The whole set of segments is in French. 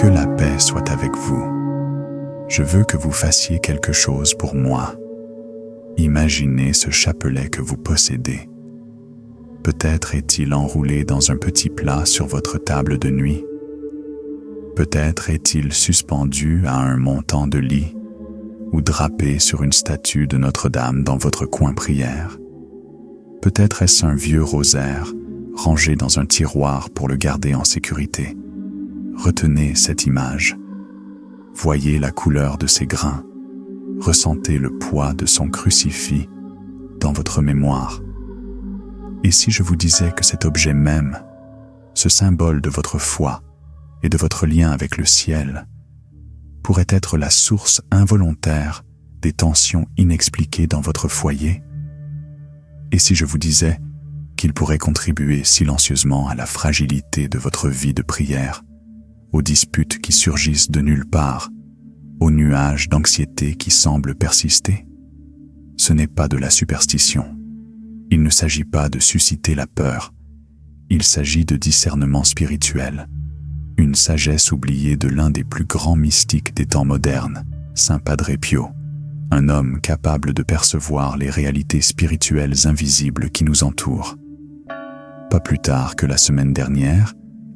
Que la paix soit avec vous. Je veux que vous fassiez quelque chose pour moi. Imaginez ce chapelet que vous possédez. Peut-être est-il enroulé dans un petit plat sur votre table de nuit. Peut-être est-il suspendu à un montant de lit ou drapé sur une statue de Notre-Dame dans votre coin prière. Peut-être est-ce un vieux rosaire rangé dans un tiroir pour le garder en sécurité. Retenez cette image. Voyez la couleur de ses grains. Ressentez le poids de son crucifix dans votre mémoire. Et si je vous disais que cet objet même, ce symbole de votre foi et de votre lien avec le ciel, pourrait être la source involontaire des tensions inexpliquées dans votre foyer? Et si je vous disais qu'il pourrait contribuer silencieusement à la fragilité de votre vie de prière, aux disputes qui surgissent de nulle part, aux nuages d'anxiété qui semblent persister? Ce n'est pas de la superstition. Il ne s'agit pas de susciter la peur. Il s'agit de discernement spirituel, une sagesse oubliée de l'un des plus grands mystiques des temps modernes, Saint Padre Pio, un homme capable de percevoir les réalités spirituelles invisibles qui nous entourent. Pas plus tard que la semaine dernière,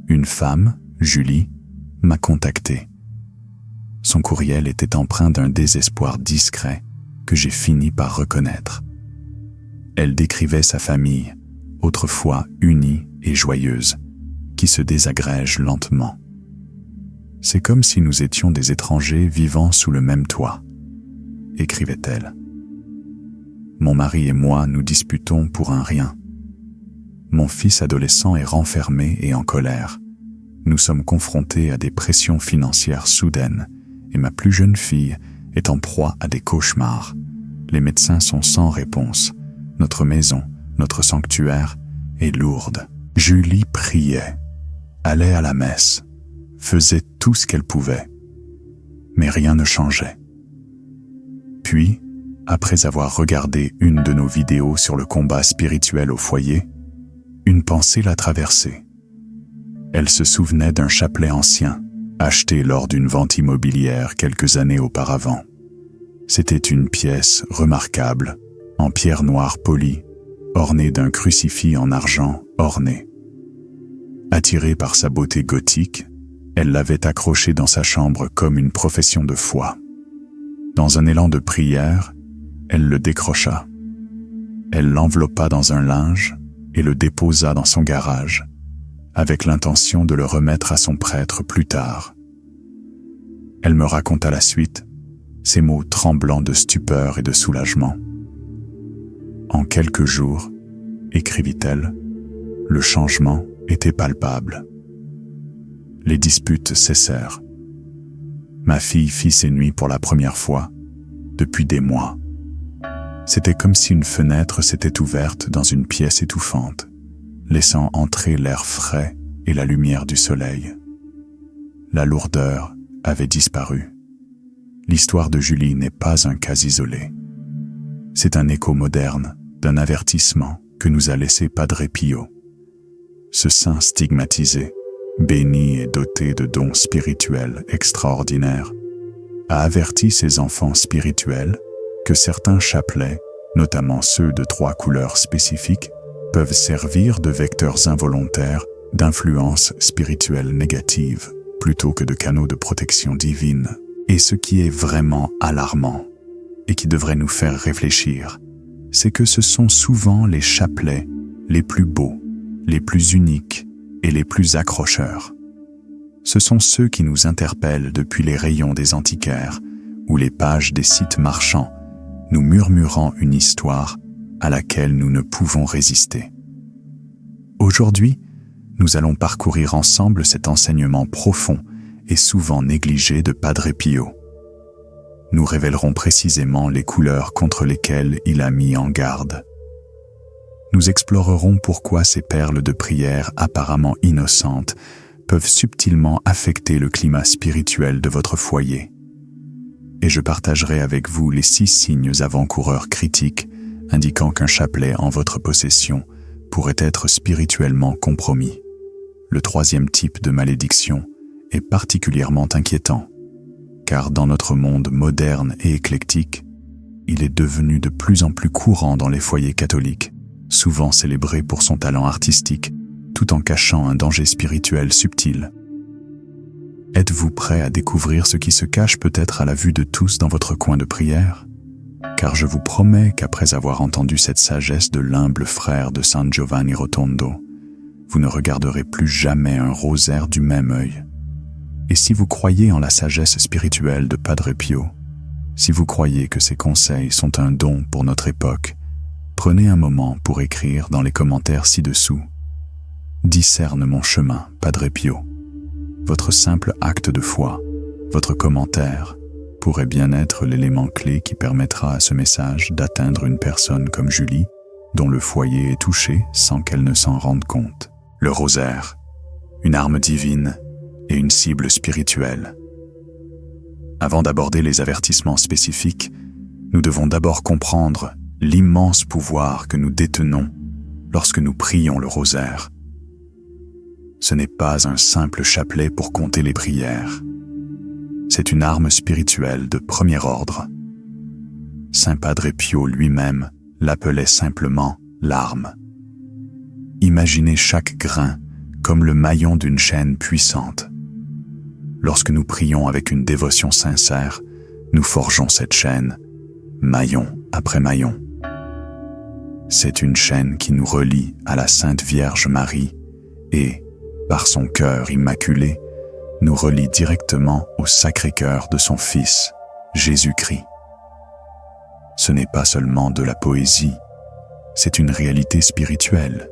une femme, Julie, m'a contacté. Son courriel était empreint d'un désespoir discret que j'ai fini par reconnaître. Elle décrivait sa famille, autrefois unie et joyeuse, qui se désagrège lentement. C'est comme si nous étions des étrangers vivant sous le même toit, écrivait-elle. Mon mari et moi nous disputons pour un rien. Mon fils adolescent est renfermé et en colère. Nous sommes confrontés à des pressions financières soudaines et ma plus jeune fille est en proie à des cauchemars. Les médecins sont sans réponse. Notre maison, notre sanctuaire est lourde. Julie priait, allait à la messe, faisait tout ce qu'elle pouvait. Mais rien ne changeait. Puis, après avoir regardé une de nos vidéos sur le combat spirituel au foyer, une pensée l'a traversée. Elle se souvenait d'un chapelet ancien, acheté lors d'une vente immobilière quelques années auparavant. C'était une pièce remarquable, en pierre noire polie, ornée d'un crucifix en argent orné. Attirée par sa beauté gothique, elle l'avait accroché dans sa chambre comme une profession de foi. Dans un élan de prière, elle le décrocha. Elle l'enveloppa dans un linge et le déposa dans son garage, avec l'intention de le remettre à son prêtre plus tard. Elle me raconta la suite, ses mots tremblants de stupeur et de soulagement. En quelques jours, écrivit-elle, le changement était palpable. Les disputes cessèrent. Ma fille fit ses nuits pour la première fois depuis des mois. C'était comme si une fenêtre s'était ouverte dans une pièce étouffante, laissant entrer l'air frais et la lumière du soleil. La lourdeur avait disparu. L'histoire de Julie n'est pas un cas isolé. C'est un écho moderne d'un avertissement que nous a laissé Padre Pio. Ce saint stigmatisé, béni et doté de dons spirituels extraordinaires, a averti ses enfants spirituels que certains chapelets, notamment ceux de 3 couleurs spécifiques, peuvent servir de vecteurs involontaires d'influences spirituelles négatives plutôt que de canaux de protection divine. Et ce qui est vraiment alarmant et qui devrait nous faire réfléchir, c'est que ce sont souvent les chapelets les plus beaux, les plus uniques et les plus accrocheurs. Ce sont ceux qui nous interpellent depuis les rayons des antiquaires ou les pages des sites marchands, nous murmurant une histoire à laquelle nous ne pouvons résister. Aujourd'hui, nous allons parcourir ensemble cet enseignement profond et souvent négligé de Padre Pio. Nous révélerons précisément les couleurs contre lesquelles il a mis en garde. Nous explorerons pourquoi ces perles de prière apparemment innocentes peuvent subtilement affecter le climat spirituel de votre foyer. Et je partagerai avec vous les 6 signes avant-coureurs critiques indiquant qu'un chapelet en votre possession pourrait être spirituellement compromis. Le 3e type de malédiction est particulièrement inquiétant, car dans notre monde moderne et éclectique, il est devenu de plus en plus courant dans les foyers catholiques, souvent célébré pour son talent artistique, tout en cachant un danger spirituel subtil. Êtes-vous prêt à découvrir ce qui se cache peut-être à la vue de tous dans votre coin de prière? Car je vous promets qu'après avoir entendu cette sagesse de l'humble frère de San Giovanni Rotondo, vous ne regarderez plus jamais un rosaire du même œil. Et si vous croyez en la sagesse spirituelle de Padre Pio, si vous croyez que ces conseils sont un don pour notre époque, prenez un moment pour écrire dans les commentaires ci-dessous « Discerne mon chemin, Padre Pio ». Votre simple acte de foi, votre commentaire, pourrait bien être l'élément clé qui permettra à ce message d'atteindre une personne comme Julie, dont le foyer est touché sans qu'elle ne s'en rende compte. Le rosaire, une arme divine et une cible spirituelle. Avant d'aborder les avertissements spécifiques, nous devons d'abord comprendre l'immense pouvoir que nous détenons lorsque nous prions le rosaire. Ce n'est pas un simple chapelet pour compter les prières. C'est une arme spirituelle de premier ordre. Saint Padre Pio lui-même l'appelait simplement l'arme. Imaginez chaque grain comme le maillon d'une chaîne puissante. Lorsque nous prions avec une dévotion sincère, nous forgeons cette chaîne, maillon après maillon. C'est une chaîne qui nous relie à la Sainte Vierge Marie et, par son cœur immaculé, nous relie directement au Sacré-Cœur de son Fils, Jésus-Christ. Ce n'est pas seulement de la poésie, c'est une réalité spirituelle.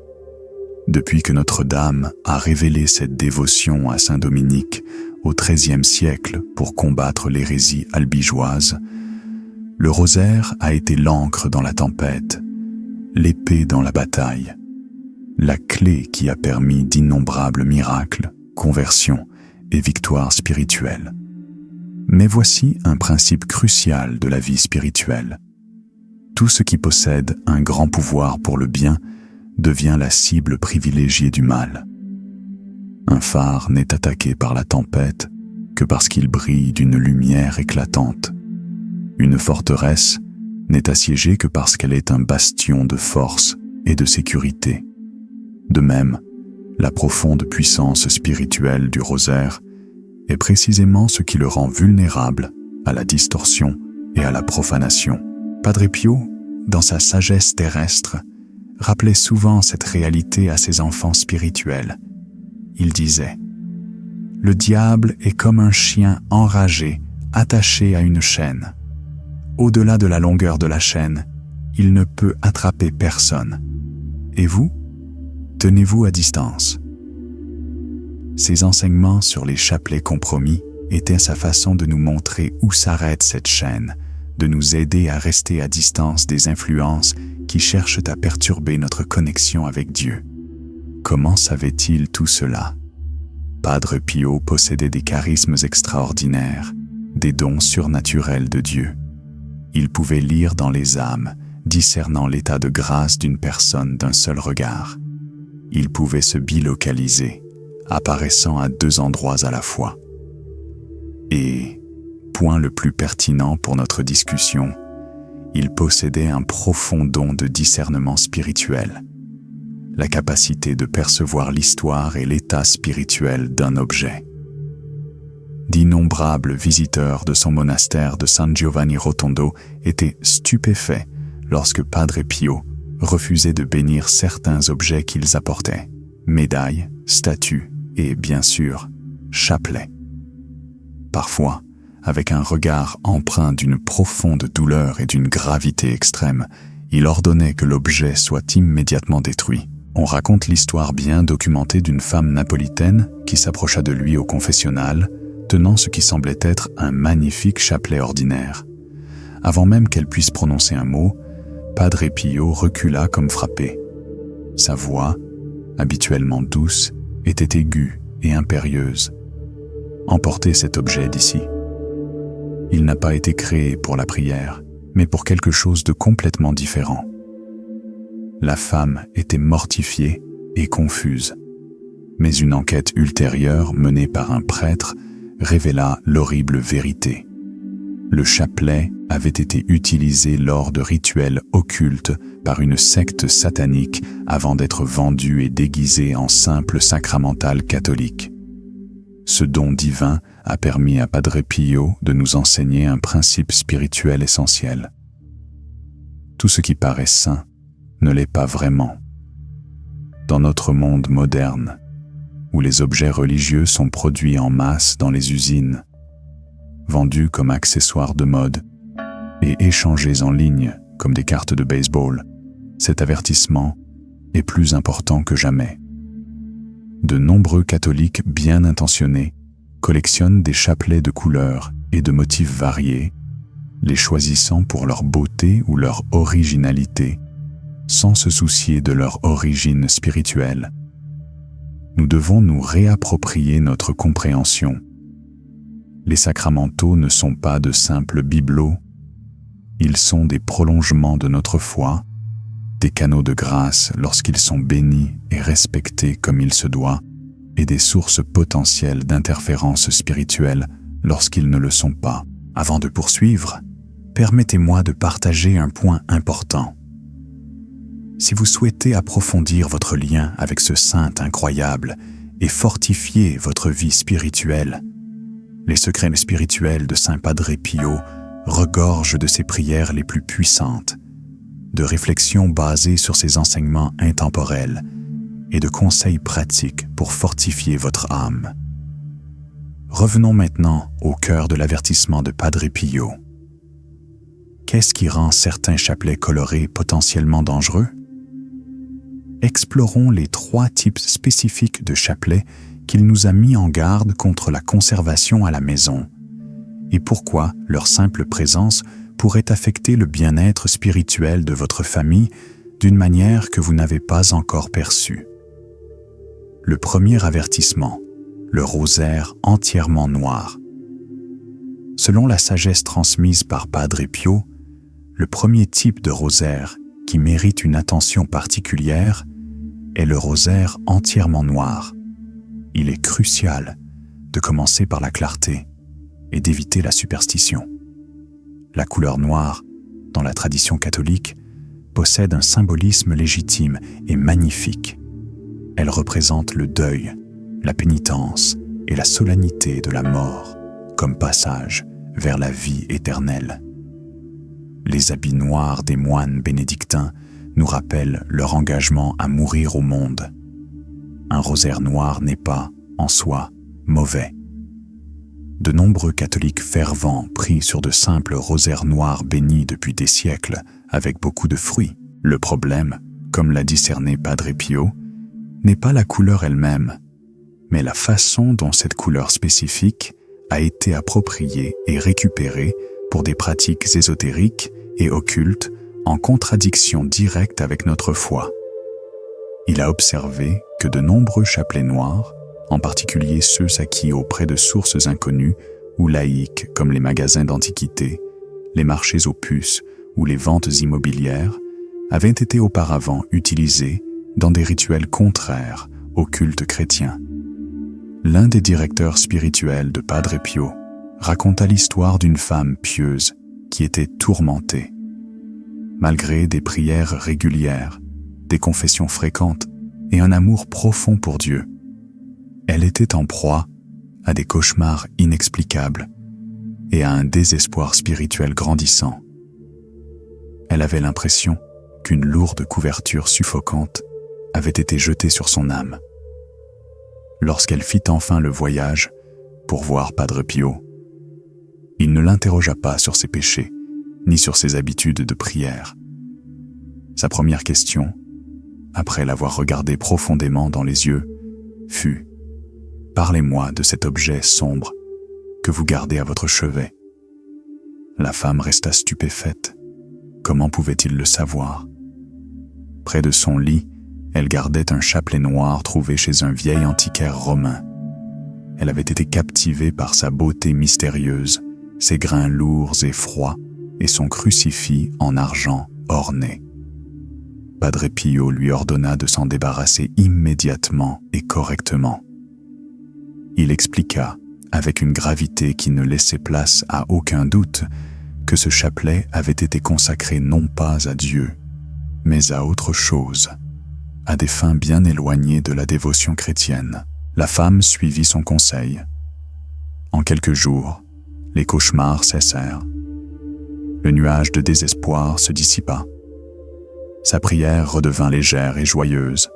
Depuis que Notre-Dame a révélé cette dévotion à Saint Dominique au XIIIe siècle pour combattre l'hérésie albigeoise, le rosaire a été l'encre dans la tempête, l'épée dans la bataille, la clé qui a permis d'innombrables miracles, conversions et victoires spirituelles. Mais voici un principe crucial de la vie spirituelle. Tout ce qui possède un grand pouvoir pour le bien devient la cible privilégiée du mal. Un phare n'est attaqué par la tempête que parce qu'il brille d'une lumière éclatante. Une forteresse n'est assiégée que parce qu'elle est un bastion de force et de sécurité. De même, la profonde puissance spirituelle du rosaire est précisément ce qui le rend vulnérable à la distorsion et à la profanation. Padre Pio, dans sa sagesse terrestre, rappelait souvent cette réalité à ses enfants spirituels. Il disait « Le diable est comme un chien enragé, attaché à une chaîne. Au-delà de la longueur de la chaîne, il ne peut attraper personne. Et vous, tenez-vous à distance. » Ces enseignements sur les chapelets compromis étaient sa façon de nous montrer où s'arrête cette chaîne, de nous aider à rester à distance des influences qui cherchent à perturber notre connexion avec Dieu. Comment savait-il tout cela? Padre Pio possédait des charismes extraordinaires, des dons surnaturels de Dieu. Il pouvait lire dans les âmes, discernant l'état de grâce d'une personne d'un seul regard. Il pouvait se bilocaliser, apparaissant à 2 endroits à la fois. Et, point le plus pertinent pour notre discussion, il possédait un profond don de discernement spirituel, la capacité de percevoir l'histoire et l'état spirituel d'un objet. D'innombrables visiteurs de son monastère de San Giovanni Rotondo étaient stupéfaits lorsque Padre Pio refusait de bénir certains objets qu'ils apportaient, médailles, statues et, bien sûr, chapelets. Parfois, avec un regard empreint d'une profonde douleur et d'une gravité extrême, il ordonnait que l'objet soit immédiatement détruit. On raconte l'histoire bien documentée d'une femme napolitaine qui s'approcha de lui au confessionnal, tenant ce qui semblait être un magnifique chapelet ordinaire. Avant même qu'elle puisse prononcer un mot, Padre Pio recula comme frappé. Sa voix, habituellement douce, était aiguë et impérieuse. « Emportez cet objet d'ici. » Il n'a pas été créé pour la prière, mais pour quelque chose de complètement différent. La femme était mortifiée et confuse. Mais une enquête ultérieure menée par un prêtre révéla l'horrible vérité. Le chapelet avait été utilisé lors de rituels occultes par une secte satanique avant d'être vendu et déguisé en simple sacramental catholique. Ce don divin a permis à Padre Pio de nous enseigner un principe spirituel essentiel. Tout ce qui paraît saint ne l'est pas vraiment. Dans notre monde moderne, où les objets religieux sont produits en masse dans les usines, vendus comme accessoires de mode et échangés en ligne comme des cartes de baseball, cet avertissement est plus important que jamais. De nombreux catholiques bien intentionnés collectionnent des chapelets de couleurs et de motifs variés, les choisissant pour leur beauté ou leur originalité, sans se soucier de leur origine spirituelle. Nous devons nous réapproprier notre compréhension. Les sacramentaux ne sont pas de simples bibelots, ils sont des prolongements de notre foi, des canaux de grâce lorsqu'ils sont bénis et respectés comme il se doit, et des sources potentielles d'interférences spirituelles lorsqu'ils ne le sont pas. Avant de poursuivre, permettez-moi de partager un point important. Si vous souhaitez approfondir votre lien avec ce saint incroyable et fortifier votre vie spirituelle, les secrets spirituels de Saint Padre Pio regorgent de ses prières les plus puissantes, de réflexions basées sur ses enseignements intemporels et de conseils pratiques pour fortifier votre âme. Revenons maintenant au cœur de l'avertissement de Padre Pio. Qu'est-ce qui rend certains chapelets colorés potentiellement dangereux? Explorons les 3 types spécifiques de chapelets qu'il nous a mis en garde contre la conservation à la maison et pourquoi leur simple présence pourrait affecter le bien-être spirituel de votre famille d'une manière que vous n'avez pas encore perçue. Le premier avertissement, le rosaire entièrement noir. Selon la sagesse transmise par Padre Pio, le premier type de rosaire qui mérite une attention particulière est le rosaire entièrement noir. Il est crucial de commencer par la clarté et d'éviter la superstition. La couleur noire, dans la tradition catholique, possède un symbolisme légitime et magnifique. Elle représente le deuil, la pénitence et la solennité de la mort comme passage vers la vie éternelle. Les habits noirs des moines bénédictins nous rappellent leur engagement à mourir au monde. Un rosaire noir n'est pas, en soi, mauvais. De nombreux catholiques fervents prient sur de simples rosaires noirs bénis depuis des siècles avec beaucoup de fruits. Le problème, comme l'a discerné Padre Pio, n'est pas la couleur elle-même, mais la façon dont cette couleur spécifique a été appropriée et récupérée pour des pratiques ésotériques et occultes en contradiction directe avec notre foi. Il a observé que de nombreux chapelets noirs, en particulier ceux acquis auprès de sources inconnues ou laïques comme les magasins d'antiquités, les marchés aux puces ou les ventes immobilières, avaient été auparavant utilisés dans des rituels contraires au culte chrétien. L'un des directeurs spirituels de Padre Pio raconta l'histoire d'une femme pieuse qui était tourmentée. Malgré des prières régulières, des confessions fréquentes et un amour profond pour Dieu, elle était en proie à des cauchemars inexplicables et à un désespoir spirituel grandissant. Elle avait l'impression qu'une lourde couverture suffocante avait été jetée sur son âme. Lorsqu'elle fit enfin le voyage pour voir Padre Pio, il ne l'interrogea pas sur ses péchés, ni sur ses habitudes de prière. Sa première question, après l'avoir regardé profondément dans les yeux, fut « Parlez-moi de cet objet sombre que vous gardez à votre chevet. » La femme resta stupéfaite. Comment pouvait-il le savoir? Près de son lit, elle gardait un chapelet noir trouvé chez un vieil antiquaire romain. Elle avait été captivée par sa beauté mystérieuse, ses grains lourds et froids, et son crucifix en argent orné. Padre Pio lui ordonna de s'en débarrasser immédiatement et correctement. Il expliqua, avec une gravité qui ne laissait place à aucun doute, que ce chapelet avait été consacré non pas à Dieu, mais à autre chose, à des fins bien éloignées de la dévotion chrétienne. La femme suivit son conseil. En quelques jours, les cauchemars cessèrent. Le nuage de désespoir se dissipa. Sa prière redevint légère et joyeuse.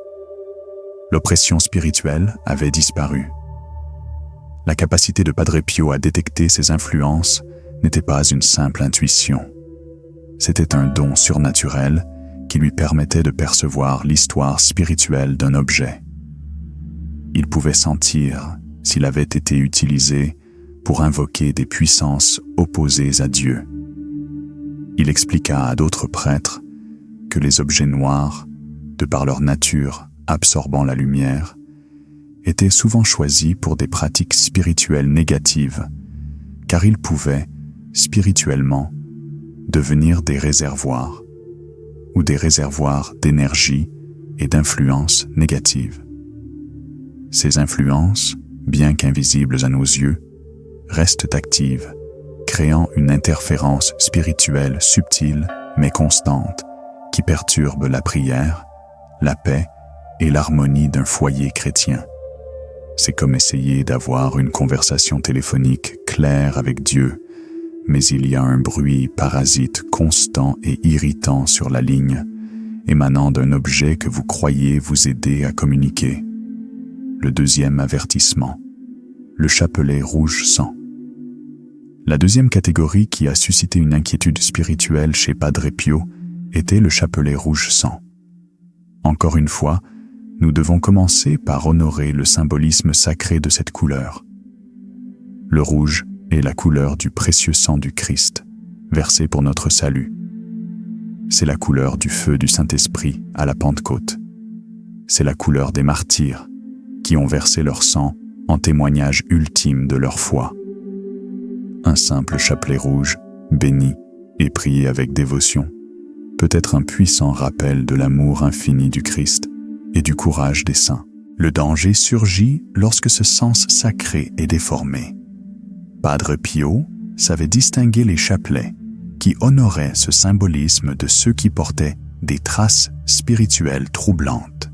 L'oppression spirituelle avait disparu. La capacité de Padre Pio à détecter ces influences n'était pas une simple intuition. C'était un don surnaturel qui lui permettait de percevoir l'histoire spirituelle d'un objet. Il pouvait sentir s'il avait été utilisé pour invoquer des puissances opposées à Dieu. Il expliqua à d'autres prêtres que les objets noirs, de par leur nature absorbant la lumière, étaient souvent choisis pour des pratiques spirituelles négatives, car ils pouvaient, spirituellement, devenir des réservoirs, ou des réservoirs d'énergie et d'influences négatives. Ces influences, bien qu'invisibles à nos yeux, restent actives, créant une interférence spirituelle subtile mais constante qui perturbe la prière, la paix et l'harmonie d'un foyer chrétien. C'est comme essayer d'avoir une conversation téléphonique claire avec Dieu, mais il y a un bruit parasite constant et irritant sur la ligne, émanant d'un objet que vous croyez vous aider à communiquer. Le deuxième avertissement, le chapelet rouge sang. La deuxième catégorie qui a suscité une inquiétude spirituelle chez Padre Pio était le chapelet rouge sang. Encore une fois, nous devons commencer par honorer le symbolisme sacré de cette couleur. Le rouge est la couleur du précieux sang du Christ, versé pour notre salut. C'est la couleur du feu du Saint-Esprit à la Pentecôte. C'est la couleur des martyrs qui ont versé leur sang en témoignage ultime de leur foi. Un simple chapelet rouge, béni et prié avec dévotion, peut être un puissant rappel de l'amour infini du Christ et du courage des saints. Le danger surgit lorsque ce sens sacré est déformé. Padre Pio savait distinguer les chapelets qui honoraient ce symbolisme de ceux qui portaient des traces spirituelles troublantes.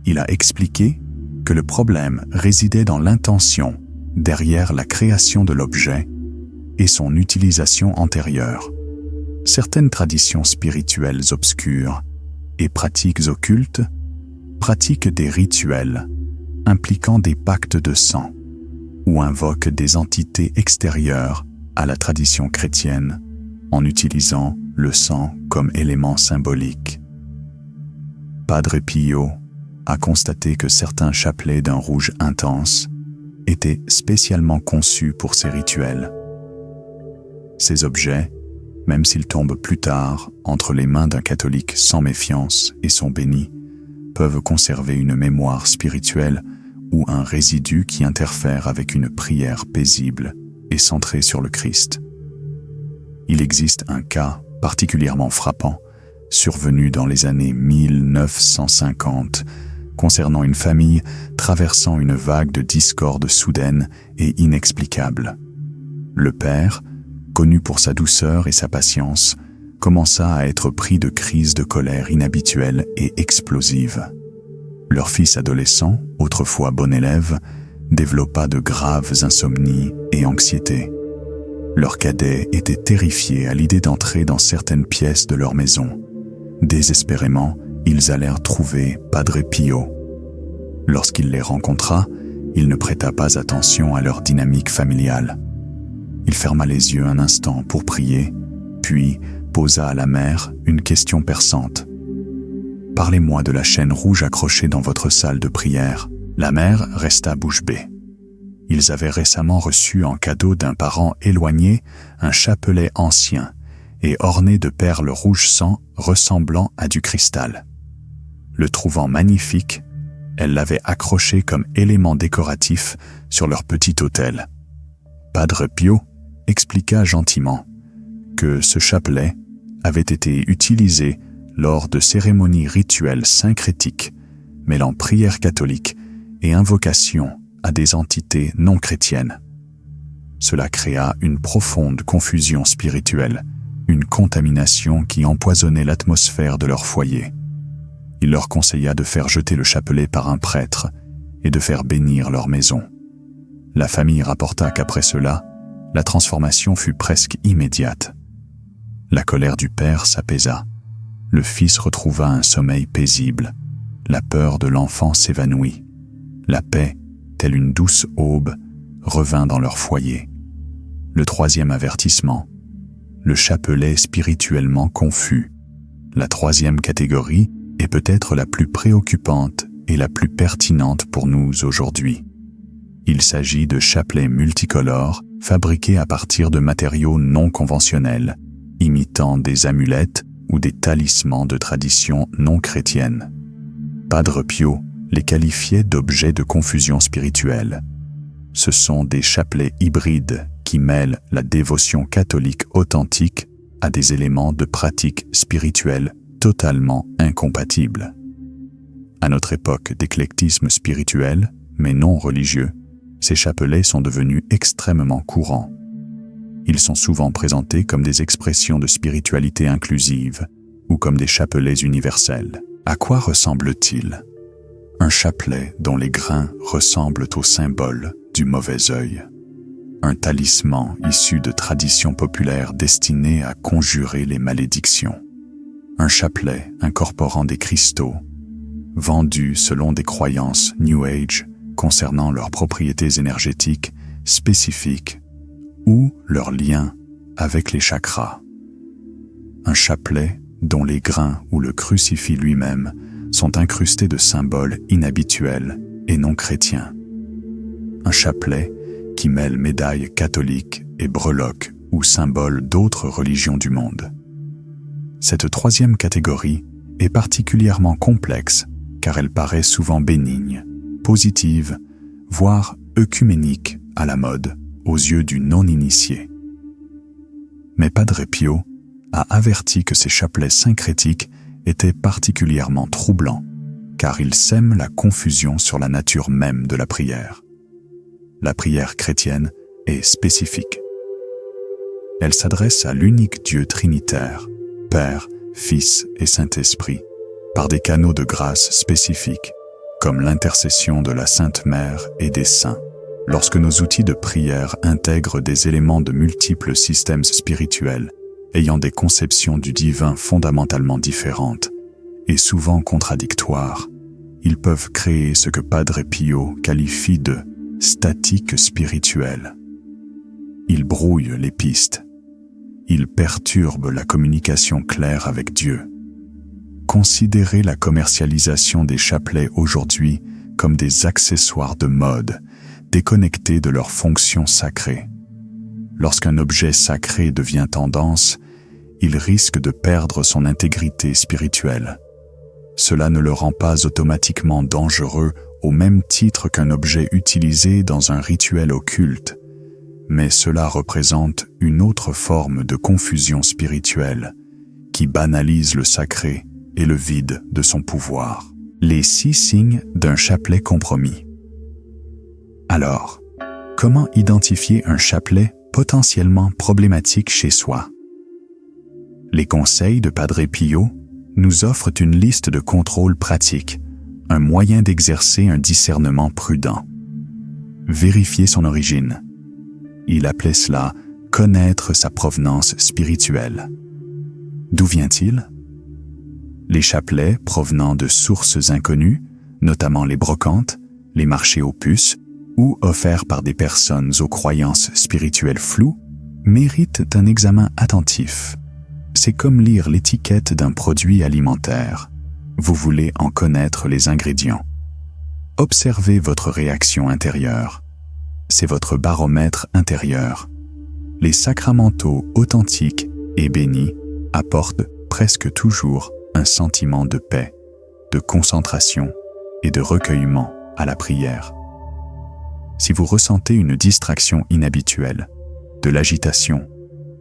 Il a expliqué que le problème résidait dans l'intention derrière la création de l'objet et son utilisation antérieure. Certaines traditions spirituelles obscures et pratiques occultes pratiquent des rituels impliquant des pactes de sang ou invoquent des entités extérieures à la tradition chrétienne en utilisant le sang comme élément symbolique. Padre Pio a constaté que certains chapelets d'un rouge intense étaient spécialement conçus pour ces rituels. Ces objets, même s'ils tombent plus tard entre les mains d'un catholique sans méfiance et sont bénis, peuvent conserver une mémoire spirituelle ou un résidu qui interfère avec une prière paisible et centrée sur le Christ. Il existe un cas particulièrement frappant, survenu dans les années 1950, concernant une famille traversant une vague de discorde soudaine et inexplicable. Le père, connu pour sa douceur et sa patience, commença à être pris de crises de colère inhabituelles et explosives. Leur fils adolescent, autrefois bon élève, développa de graves insomnies et anxiétés. Leur cadet était terrifié à l'idée d'entrer dans certaines pièces de leur maison. Désespérément, ils allèrent trouver Padre Pio. Lorsqu'il les rencontra, il ne prêta pas attention à leur dynamique familiale. Il ferma les yeux un instant pour prier, puis posa à la mère une question perçante. « Parlez-moi de la chaîne rouge accrochée dans votre salle de prière. » La mère resta bouche bée. Ils avaient récemment reçu en cadeau d'un parent éloigné un chapelet ancien et orné de perles rouge sang ressemblant à du cristal. Le trouvant magnifique, elle l'avait accroché comme élément décoratif sur leur petit autel. Padre Pio expliqua gentiment que ce chapelet avait été utilisé lors de cérémonies rituelles syncrétiques, mêlant prière catholique et invocation à des entités non chrétiennes. Cela créa une profonde confusion spirituelle, une contamination qui empoisonnait l'atmosphère de leur foyer. Il leur conseilla de faire jeter le chapelet par un prêtre et de faire bénir leur maison. La famille rapporta qu'après cela, la transformation fut presque immédiate. La colère du père s'apaisa. Le fils retrouva un sommeil paisible. La peur de l'enfant s'évanouit. La paix, telle une douce aube, revint dans leur foyer. Le troisième avertissement. Le chapelet spirituellement confus. La troisième catégorie est peut-être la plus préoccupante et la plus pertinente pour nous aujourd'hui. Il s'agit de chapelets multicolores fabriqués à partir de matériaux non conventionnels, imitant des amulettes ou des talismans de tradition non chrétienne. Padre Pio les qualifiait d'objets de confusion spirituelle. Ce sont des chapelets hybrides qui mêlent la dévotion catholique authentique à des éléments de pratique spirituelle totalement incompatibles. À notre époque d'éclectisme spirituel, mais non religieux, ces chapelets sont devenus extrêmement courants. Ils sont souvent présentés comme des expressions de spiritualité inclusive ou comme des chapelets universels. À quoi ressemble-t-il? Un chapelet dont les grains ressemblent au symbole du mauvais œil. Un talisman issu de traditions populaires destiné à conjurer les malédictions. Un chapelet incorporant des cristaux, vendus selon des croyances New Age concernant leurs propriétés énergétiques spécifiques ou leur lien avec les chakras. Un chapelet dont les grains ou le crucifix lui-même sont incrustés de symboles inhabituels et non chrétiens. Un chapelet qui mêle médailles catholiques et breloques ou symboles d'autres religions du monde. Cette troisième catégorie est particulièrement complexe car elle paraît souvent bénigne, positive, voire œcuménique à la mode aux yeux du non-initié. Mais Padre Pio a averti que ces chapelets syncrétiques étaient particulièrement troublants, car ils sèment la confusion sur la nature même de la prière. La prière chrétienne est spécifique. Elle s'adresse à l'unique Dieu trinitaire, Père, Fils et Saint-Esprit, par des canaux de grâce spécifiques, comme l'intercession de la Sainte Mère et des saints. Lorsque nos outils de prière intègrent des éléments de multiples systèmes spirituels, ayant des conceptions du divin fondamentalement différentes et souvent contradictoires, ils peuvent créer ce que Padre Pio qualifie de « statique spirituelle ». Ils brouillent les pistes. Ils perturbent la communication claire avec Dieu. Considérez la commercialisation des chapelets aujourd'hui comme des accessoires de mode, déconnectés de leur fonction sacrée. Lorsqu'un objet sacré devient tendance, il risque de perdre son intégrité spirituelle. Cela ne le rend pas automatiquement dangereux au même titre qu'un objet utilisé dans un rituel occulte, mais cela représente une autre forme de confusion spirituelle qui banalise le sacré et le vide de son pouvoir. Les 6 signes d'un chapelet compromis. Alors, comment identifier un chapelet potentiellement problématique chez soi? Les conseils de Padre Pio nous offrent une liste de contrôles pratiques, un moyen d'exercer un discernement prudent. Vérifier son origine. Il appelait cela « connaître sa provenance spirituelle ». D'où vient-il? Les chapelets provenant de sources inconnues, notamment les brocantes, les marchés aux puces, ou offerts par des personnes aux croyances spirituelles floues, méritent un examen attentif. C'est comme lire l'étiquette d'un produit alimentaire. Vous voulez en connaître les ingrédients. Observez votre réaction intérieure. C'est votre baromètre intérieur. Les sacramentaux authentiques et bénis apportent presque toujours un sentiment de paix, de concentration et de recueillement à la prière. Si vous ressentez une distraction inhabituelle, de l'agitation,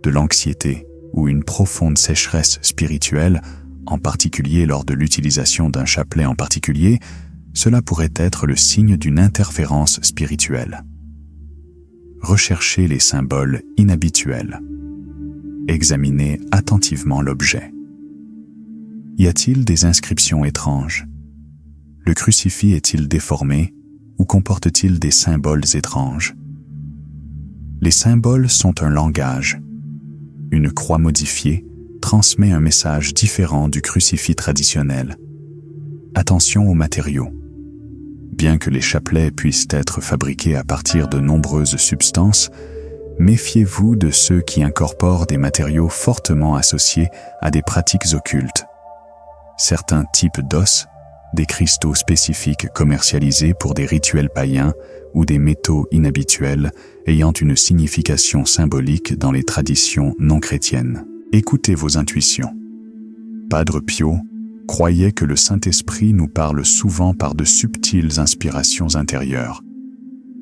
de l'anxiété ou une profonde sécheresse spirituelle, en particulier lors de l'utilisation d'un chapelet en particulier, cela pourrait être le signe d'une interférence spirituelle. Recherchez les symboles inhabituels. Examinez attentivement l'objet. Y a-t-il des inscriptions étranges? Le crucifix est-il déformé ou comporte-t-il des symboles étranges? Les symboles sont un langage. Une croix modifiée transmet un message différent du crucifix traditionnel. Attention aux matériaux. Bien que les chapelets puissent être fabriqués à partir de nombreuses substances, méfiez-vous de ceux qui incorporent des matériaux fortement associés à des pratiques occultes. Certains types d'os, des cristaux spécifiques commercialisés pour des rituels païens ou des métaux inhabituels ayant une signification symbolique dans les traditions non chrétiennes. Écoutez vos intuitions. Padre Pio croyait que le Saint-Esprit nous parle souvent par de subtiles inspirations intérieures,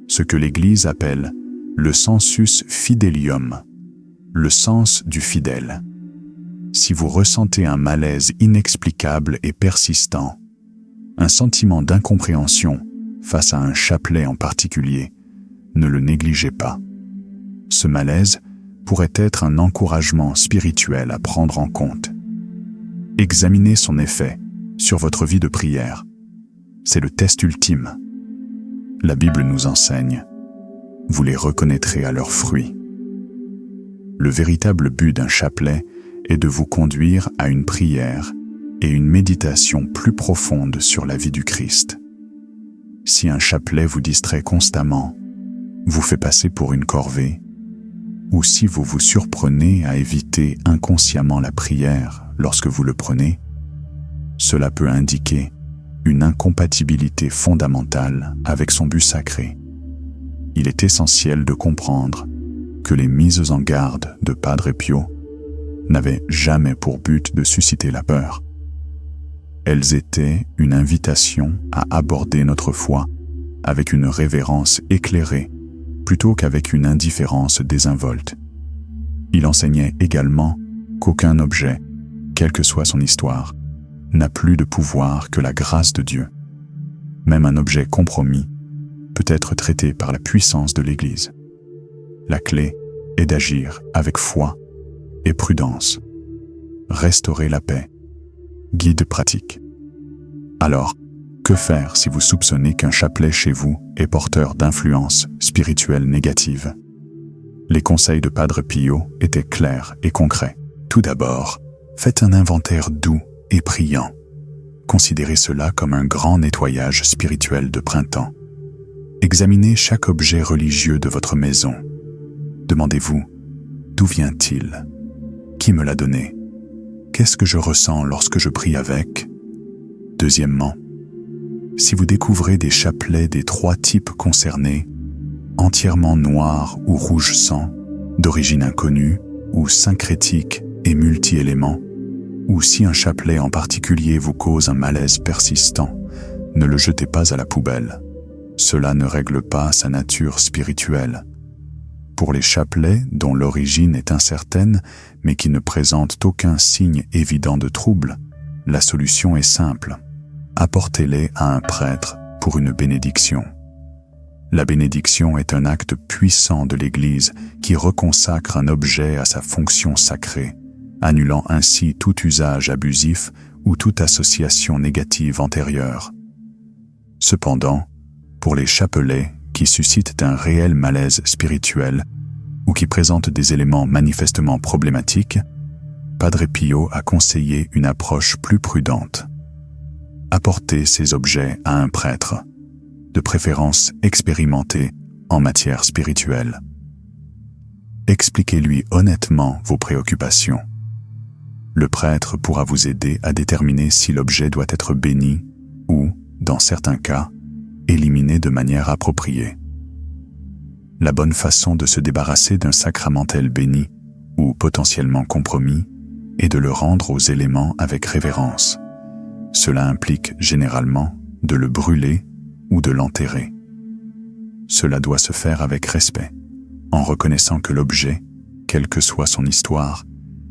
ce que l'Église appelle le sensus fidelium, le sens du fidèle. Si vous ressentez un malaise inexplicable et persistant, un sentiment d'incompréhension face à un chapelet en particulier, ne le négligez pas. Ce malaise pourrait être un encouragement spirituel à prendre en compte. Examinez son effet sur votre vie de prière. C'est le test ultime. La Bible nous enseigne. Vous les reconnaîtrez à leurs fruits. Le véritable but d'un chapelet est de vous conduire à une prière et une méditation plus profonde sur la vie du Christ. Si un chapelet vous distrait constamment, vous fait passer pour une corvée, ou si vous vous surprenez à éviter inconsciemment la prière lorsque vous le prenez, cela peut indiquer une incompatibilité fondamentale avec son but sacré. Il est essentiel de comprendre que les mises en garde de Padre Pio n'avaient jamais pour but de susciter la peur. Elles étaient une invitation à aborder notre foi avec une révérence éclairée plutôt qu'avec une indifférence désinvolte. Il enseignait également qu'aucun objet, quelle que soit son histoire, n'a plus de pouvoir que la grâce de Dieu. Même un objet compromis peut être traité par la puissance de l'Église. La clé est d'agir avec foi et prudence. Restaurer la paix. Guide pratique. Alors, que faire si vous soupçonnez qu'un chapelet chez vous est porteur d'influences spirituelles négatives? Les conseils de Padre Pio étaient clairs et concrets. Tout d'abord, faites un inventaire doux et priant. Considérez cela comme un grand nettoyage spirituel de printemps. Examinez chaque objet religieux de votre maison. Demandez-vous, d'où vient-il? Qui me l'a donné? Qu'est-ce que je ressens lorsque je prie avec? Deuxièmement, si vous découvrez des chapelets des 3 types concernés, entièrement noirs ou rouge sang, d'origine inconnue, ou syncrétiques et multi-éléments, ou si un chapelet en particulier vous cause un malaise persistant, ne le jetez pas à la poubelle. Cela ne règle pas sa nature spirituelle. Pour les chapelets dont l'origine est incertaine, mais qui ne présentent aucun signe évident de trouble, la solution est simple. Apportez-les à un prêtre pour une bénédiction. La bénédiction est un acte puissant de l'Église qui reconsacre un objet à sa fonction sacrée, annulant ainsi tout usage abusif ou toute association négative antérieure. Cependant, pour les chapelets qui suscitent un réel malaise spirituel ou qui présentent des éléments manifestement problématiques, Padre Pio a conseillé une approche plus prudente. Apportez ces objets à un prêtre, de préférence expérimenté en matière spirituelle. Expliquez-lui honnêtement vos préoccupations. Le prêtre pourra vous aider à déterminer si l'objet doit être béni ou, dans certains cas, éliminé de manière appropriée. La bonne façon de se débarrasser d'un sacramentel béni ou potentiellement compromis est de le rendre aux éléments avec révérence. Cela implique généralement de le brûler ou de l'enterrer. Cela doit se faire avec respect, en reconnaissant que l'objet, quelle que soit son histoire,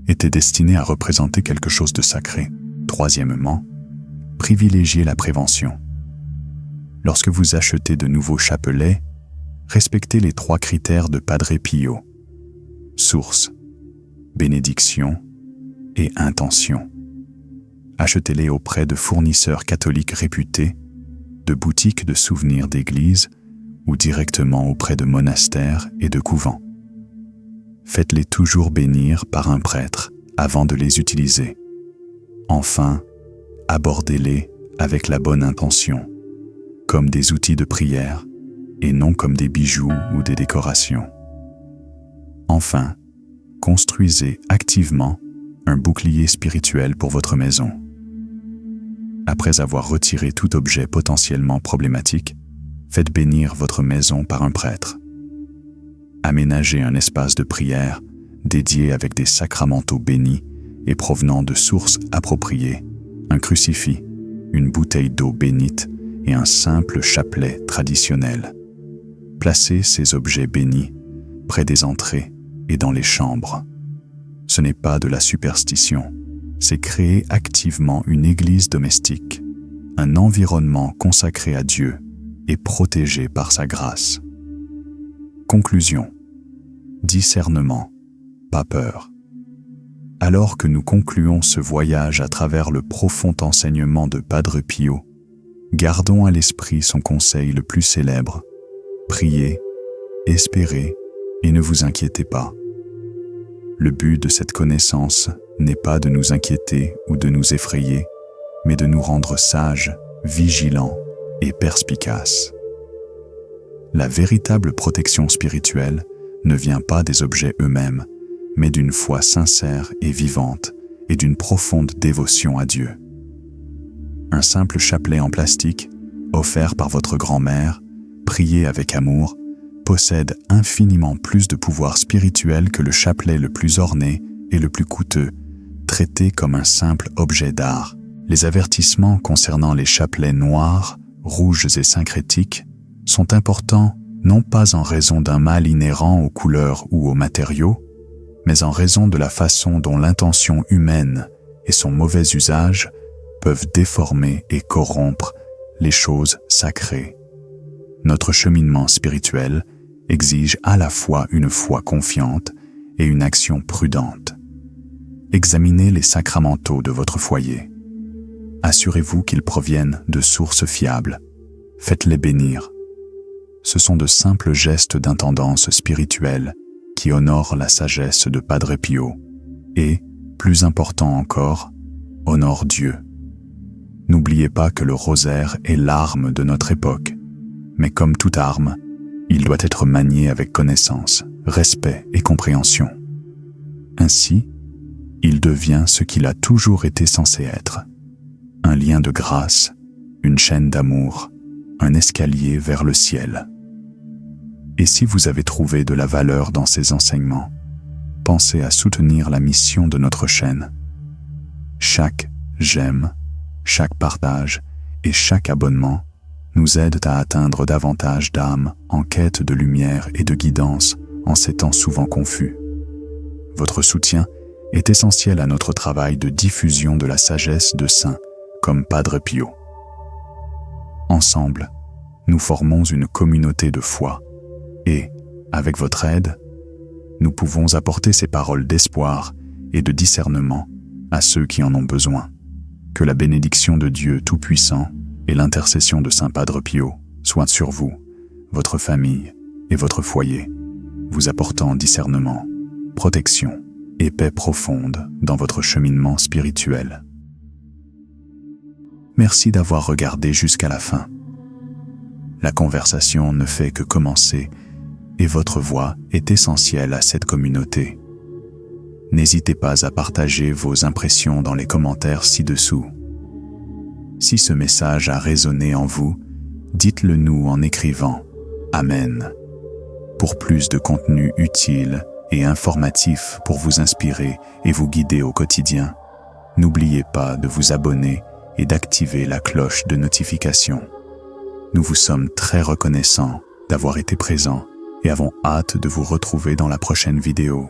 était destiné à représenter quelque chose de sacré. Troisièmement, privilégiez la prévention. Lorsque vous achetez de nouveaux chapelets, respectez les 3 critères de Padre Pio: source, bénédiction et intention. Achetez-les auprès de fournisseurs catholiques réputés, de boutiques de souvenirs d'église ou directement auprès de monastères et de couvents. Faites-les toujours bénir par un prêtre avant de les utiliser. Enfin, abordez-les avec la bonne intention, comme des outils de prière et non comme des bijoux ou des décorations. Enfin, construisez activement un bouclier spirituel pour votre maison. Après avoir retiré tout objet potentiellement problématique, faites bénir votre maison par un prêtre. Aménagez un espace de prière dédié avec des sacramentaux bénis et provenant de sources appropriées, un crucifix, une bouteille d'eau bénite et un simple chapelet traditionnel. Placez ces objets bénis près des entrées et dans les chambres. Ce n'est pas de la superstition, c'est créer activement une église domestique, un environnement consacré à Dieu et protégé par sa grâce. Conclusion. Discernement, pas peur. Alors que nous concluons ce voyage à travers le profond enseignement de Padre Pio, gardons à l'esprit son conseil le plus célèbre: priez, espérez et ne vous inquiétez pas. Le but de cette connaissance n'est pas de nous inquiéter ou de nous effrayer, mais de nous rendre sages, vigilants et perspicaces. La véritable protection spirituelle ne vient pas des objets eux-mêmes, mais d'une foi sincère et vivante et d'une profonde dévotion à Dieu. Un simple chapelet en plastique, offert par votre grand-mère, prié avec amour, possède infiniment plus de pouvoir spirituel que le chapelet le plus orné et le plus coûteux, traité comme un simple objet d'art. Les avertissements concernant les chapelets noirs, rouges et syncrétiques sont importants non pas en raison d'un mal inhérent aux couleurs ou aux matériaux, mais en raison de la façon dont l'intention humaine et son mauvais usage peuvent déformer et corrompre les choses sacrées. Notre cheminement spirituel exige à la fois une foi confiante et une action prudente. Examinez les sacramentaux de votre foyer. Assurez-vous qu'ils proviennent de sources fiables. Faites-les bénir. Ce sont de simples gestes d'intendance spirituelle qui honorent la sagesse de Padre Pio et, plus important encore, honorent Dieu. N'oubliez pas que le rosaire est l'arme de notre époque, mais comme toute arme, il doit être manié avec connaissance, respect et compréhension. Ainsi, il devient ce qu'il a toujours été censé être: un lien de grâce, une chaîne d'amour, un escalier vers le ciel. Et si vous avez trouvé de la valeur dans ces enseignements, pensez à soutenir la mission de notre chaîne. Chaque j'aime, chaque partage et chaque abonnement nous aident à atteindre davantage d'âmes en quête de lumière et de guidance en ces temps souvent confus. Votre soutien est essentiel à notre travail de diffusion de la sagesse de saints comme Padre Pio. Ensemble, nous formons une communauté de foi et, avec votre aide, nous pouvons apporter ces paroles d'espoir et de discernement à ceux qui en ont besoin. Que la bénédiction de Dieu Tout-Puissant et l'intercession de Saint Padre Pio soient sur vous, votre famille et votre foyer, vous apportant discernement, protection et paix profonde dans votre cheminement spirituel. Merci d'avoir regardé jusqu'à la fin. La conversation ne fait que commencer et votre voix est essentielle à cette communauté. N'hésitez pas à partager vos impressions dans les commentaires ci-dessous. Si ce message a résonné en vous, dites-le nous en écrivant « Amen » pour plus de contenu utile et informatif pour vous inspirer et vous guider au quotidien. N'oubliez pas de vous abonner et d'activer la cloche de notification. Nous vous sommes très reconnaissants d'avoir été présents et avons hâte de vous retrouver dans la prochaine vidéo.